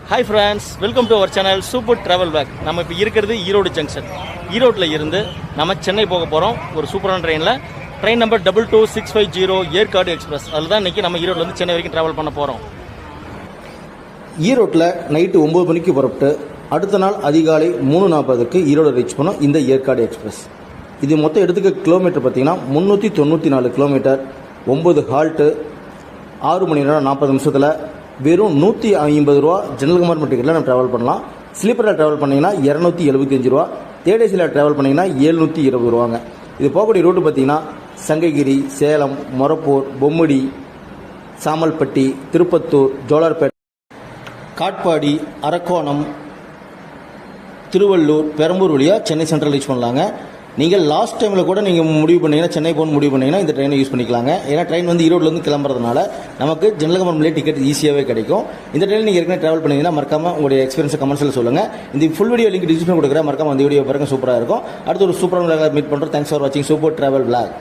Hi friends, welcome to our channel super travel pack. நம்ம இப்போ இருக்கிறது ஈரோடு ஜங்ஷன். ஈரோட்டில் இருந்து நம்ம சென்னை போக போகிறோம் ஒரு சூப்பரான ட்ரெயினில். Train number 22650 Yercaud express. அதில் தான் இன்றைக்கி நம்ம ஈரோட்டிலேருந்து சென்னை வரைக்கும் ட்ராவல் பண்ண போகிறோம். ஈரோட்டில் நைட்டு 9 மணிக்கு புறப்பட்டு அடுத்த நாள் அதிகாலை 3:40க்கு ஈரோடு ரீச் பண்ணோம் இந்த ஏற்காடு எக்ஸ்பிரஸ். இது மொத்தம் எடுத்துக்க கிலோமீட்டர் பார்த்தீங்கன்னா 394 கிலோமீட்டர், 9 ஹால்ட்டு, 6 மணி நேரம் 40 நிமிஷத்தில் வெறும் 150 ரூபா ஜெனரல் கம்பார்ட்மெண்ட் டிக்கெட்டில் நம்ம ட்ராவல் பண்ணலாம். ஸ்லீப்பரில் ட்ராவல் பண்ணிங்கன்னா 275 ரூபா, தேர்ட் ஏசியில் ட்ராவல் பண்ணிங்கன்னா 720 ரூபாங்க. இது போகக்கூடிய ரூட்டு பார்த்தீங்கன்னா சங்ககிரி, சேலம், மொரப்பூர், பொம்முடி, சாமல்பட்டி, திருப்பத்தூர், ஜோலார்பேட்டை, காட்பாடி, அரக்கோணம், திருவள்ளூர், பெரம்பூர் வழியாக சென்னை சென்ட்ரல் ரீச் பண்ணலாங்க. நீங்கள் லாஸ்ட் டைமில் கூட நீங்கள் முடிவு பண்ணிங்கன்னா சென்னை போகணும் முடிவு பண்ணிங்கன்னா இந்த ட்ரெயினை யூஸ் பண்ணிக்கலாங்க. ஏன்னா ட்ரெயின் வந்து ஈரோட்லேருந்து கிளம்புறதுனால நமக்கு ஜெனரல் கம்பார்ட்மெண்ட்லேயே டிக்கெட் ஈஸியாகவே கிடைக்கும். இந்த ட்ரெயினில் நீங்கள் ஏற்கனவே ட்ராவல் பண்ணிங்கன்னா மறக்காமல் உங்களுடைய எக்ஸ்பீரியன்ஸை கமெண்ட்ஸில் சொல்லுங்கள். இந்த ஃபுல் வீடியோ லிங்க் டிஸ்கிரிப்ஷன் கொடுக்குறேன், மறக்காம அந்த வீடியோ பாருங்க, சூப்பராக இருக்கும். அடுத்து ஒரு சூப்பரான மீட் பண்ணுறோம். தேங்க்ஸ் ஃபார் வாட்சிங் சூப்பர் ட்ராவல் பிளாக்.